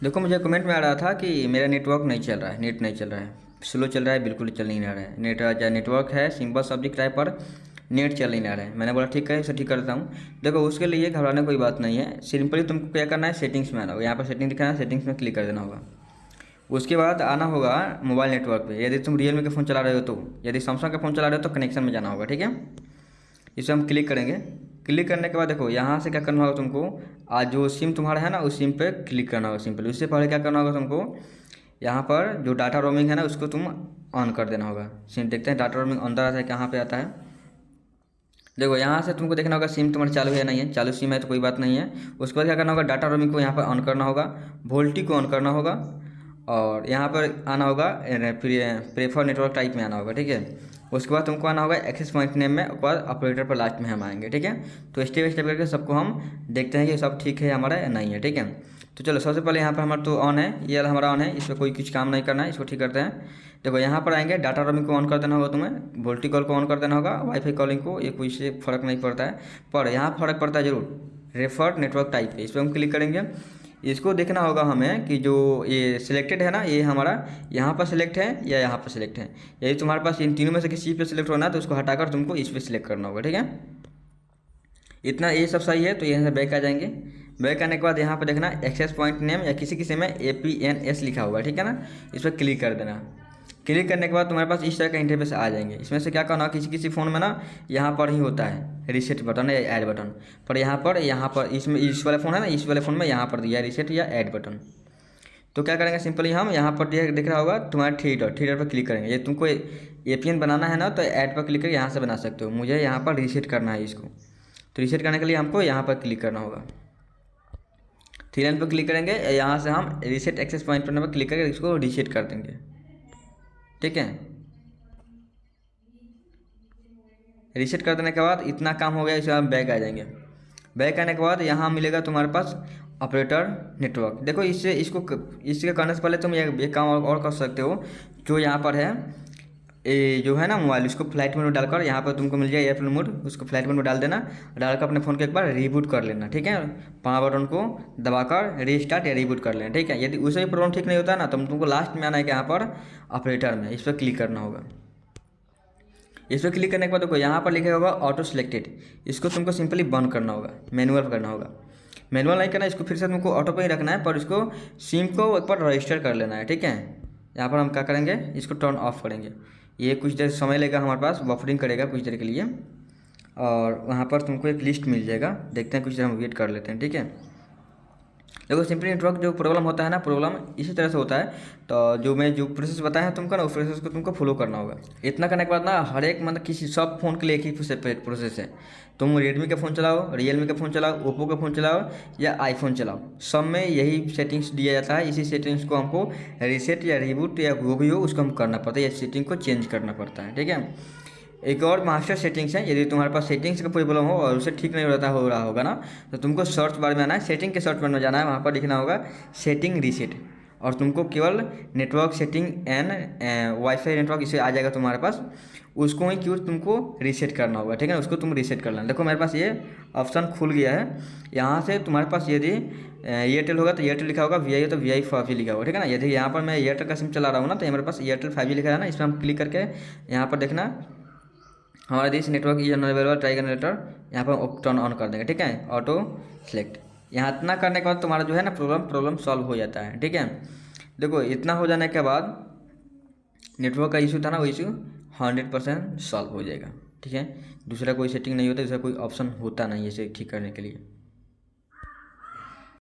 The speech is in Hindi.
देखो मुझे कमेंट में आ रहा था कि मेरा नेटवर्क नहीं चल रहा है, नेट नहीं चल रहा है, स्लो चल रहा है, बिल्कुल चल नहीं रहा है। नेटवर्क है सिंपल सब दिख रहा है पर नेट चल नहीं रहा है। मैंने बोला ठीक है, इसे ठीक करता हूँ। देखो उसके लिए घबराने कोई बात नहीं है, सिंपली तुमको क्या करना है, सेटिंग्स में आना होगा। यहाँ पर सेटिंग दिखाना है, सेटिंग्स में क्लिक कर देना होगा। उसके बाद आना होगा मोबाइल नेटवर्क पे। यदि तुम रियलमी का फ़ोन चला रहे हो तो, यदि सैमसंग का फ़ोन चला रहे हो तो कनेक्शन में जाना होगा, ठीक है। इसे हम क्लिक करेंगे। क्लिक करने के बाद देखो यहाँ से क्या करना होगा तुमको, आज जो सिम तुम्हारा है ना उस सिम पे क्लिक करना होगा सिंपल। उससे पहले क्या करना होगा तुमको, यहाँ पर जो डाटा रोमिंग है ना उसको तुम ऑन कर देना होगा। सिम देखते हैं डाटा रोमिंग अंदर आता है कहाँ पे आता है। देखो यहाँ से तुमको देखना होगा सिम तुम्हारा चालू है नहीं है, चालू सिम है तो कोई बात नहीं है। उसके बाद क्या करना होगा, डाटा रोमिंग को यहाँ पर ऑन करना होगा, वोल्टी को ऑन करना होगा, और यहाँ पर आना होगा प्रेफर नेटवर्क टाइप में आना होगा, ठीक है। उसके बाद तुमको आना होगा एक्सेस पॉइंट नेम में, उसके बाद ऑपरेटर पर लास्ट में हम आएंगे, ठीक है। तो स्टेप स्टेप करके सबको हम देखते हैं कि सब ठीक है हमारा या नहीं है, ठीक है। तो चलो सबसे पहले यहाँ पर हमारा तो ऑन है, ये वाला हमारा ऑन है, इस पर कोई कुछ काम नहीं करना है, इसको ठीक करते हैं। देखो यहाँ पर आएंगे, डाटा रोमिंग को ऑन कर देना होगा तुम्हें, वोल्टी कॉल को ऑन कर देना होगा, वाईफाई कॉलिंग को, ये कोई से फ़र्क नहीं पड़ता है। पर यहाँ फ़र्क पड़ता है जरूर, रेफर नेटवर्क टाइप पे, इस पर हम क्लिक करेंगे। इसको देखना होगा हमें कि जो ये सिलेक्टेड है ना, ये हमारा यहाँ पर सिलेक्ट है या यहाँ पर सिलेक्ट है। यदि तुम्हारे पास इन तीनों में से किसी पे सिलेक्ट होना है तो उसको हटाकर तुमको इस पर सिलेक्ट करना होगा, ठीक है। इतना ये सब सही है तो यहाँ से बैक आ जाएंगे। बैक आने के बाद यहाँ पर देखना एक्सेस पॉइंट नेम या किसी किसी में APNS लिखा होगा, ठीक है ना। इस पर क्लिक कर देना। क्लिक करने के बाद तुम्हारे पास इस तरह का इंटरफेस आ जाएंगे। इसमें से क्या करना, किसी किसी फ़ोन में ना यहाँ पर ही होता है रीसेट बटन या ऐड बटन, पर यहाँ पर इसमें इस वाले फ़ोन है ना, इस वाले फ़ोन में यहाँ पर दिया है रीसेट या ऐड बटन। तो क्या करेंगे, सिंपली हम यहाँ पर दिख रहा होगा तुम्हारा थ्री डॉट पर क्लिक करेंगे। ये तुमको APN बनाना है ना तो ऐड पर क्लिक करके यहाँ से बना सकते हो। मुझे यहाँ पर रीसेट करना है इसको, तो रीसेट करने के लिए हमको यहाँ पर क्लिक करना होगा। थ्री लाइन पर क्लिक करेंगे, यहाँ से हम रीसेट एक्सेस पॉइंट पर क्लिक करके इसको रीसेट कर देंगे, ठीक है। रीसेट कर देने के बाद इतना काम हो गया, इसके बाद बैक आ जाएंगे। बैक आने के बाद यहाँ मिलेगा तुम्हारे पास ऑपरेटर नेटवर्क। देखो इसके करने से पहले तुम एक काम और कर सकते हो। जो यहाँ पर है ये जो है ना मोबाइल, उसको फ्लाइट मोड में डालकर यहाँ पर तुमको मिल जाएगा एयरप्लेन मोड, उसको फ्लाइट मोड में डाल देना। डालकर अपने फ़ोन को एक बार रीबूट कर लेना, ठीक है। पावर बटन को दबाकर रीस्टार्ट या रीबूट कर लेना, ठीक है। यदि उससे भी प्रॉब्लम ठीक नहीं होता ना तो तुमको लास्ट में आना है कि यहाँ पर ऑपरेटर में, इस पर क्लिक करना होगा। इस पर क्लिक करने के बाद देखो यहाँ पर लिखा होगा ऑटो सिलेक्टेड, इसको तुमको सिंपली बंद करना होगा, मैनुअल करना होगा। मैनुअल नहीं करना, इसको फिर से तुमको ऑटो पे ही रखना है, पर इसको सिम को एक बार रजिस्टर कर लेना है, ठीक है। यहाँ पर हम क्या करेंगे, इसको टर्न ऑफ करेंगे। ये कुछ देर समय लेगा हमारे पास, बफरिंग करेगा कुछ देर के लिए, और वहाँ पर तुमको एक लिस्ट मिल जाएगा। देखते हैं, कुछ देर हम वेट कर लेते हैं, ठीक है। देखो सिंपली नेटवर्क जो प्रॉब्लम होता है ना, प्रॉब्लम इसी तरह से होता है। तो जो प्रोसेस बताया है तुमको ना, उस प्रोसेस को तुमको फॉलो करना होगा। इतना करने के बाद ना हर एक मतलब किसी सब फ़ोन के लिए एक ही सेपरेट प्रोसेस है। तुम रेडमी का फ़ोन चलाओ, रियलमी का फ़ोन चलाओ, ओप्पो का फ़ोन चलाओ या आईफोन चलाओ, सब में यही सेटिंग्स दिया जाता है। इसी सेटिंग्स को हमको रीसेट या रिबूट या जो भी हो उसको हम करना पड़ता है, या सेटिंग को चेंज करना पड़ता है, ठीक है। एक और मास्टर सेटिंग्स है। यदि तुम्हारे पास सेटिंग्स का प्रॉब्लम हो और उसे ठीक नहीं हो रहा होगा ना, तो तुमको सर्च बार में आना है, सेटिंग के सर्च बार में जाना है, वहाँ पर लिखना होगा सेटिंग रीसेट, और तुमको केवल network setting and wifi network इसे आ जाएगा तुम्हारे पास। उसको ही क्यों तुमको रीसेट करना होगा, ठीक है। उसको तुम रीसेट कर लेना। देखो मेरे पास ये ऑप्शन खुल गया है। यहाँ से तुम्हारे पास यदि एयरटेल होगा तो एयरटेल लिखा होगा, VI हो तो VI 5G लिखा होगा, ठीक है ना। यदि यहाँ पर मैं एयरटेल का सिम चला रहा हूँ ना, तो मेरे पास एयरटेल 5G लिखा है ना, इस पर हम क्लिक करके यहाँ पर देखना हमारा this network is unavailable, try generator, यहाँ पर टर्न ऑन कर देंगे, ठीक है। ऑटो सेलेक्ट, यहाँ इतना करने के बाद तुम्हारा जो है ना प्रॉब्लम सॉल्व हो जाता है, ठीक है। देखो इतना हो जाने के बाद नेटवर्क का इशू था ना, वो इशू 100% सॉल्व हो जाएगा, ठीक है। दूसरा कोई सेटिंग नहीं होता, दूसरा कोई ऑप्शन होता नहीं है इसे ठीक करने के लिए।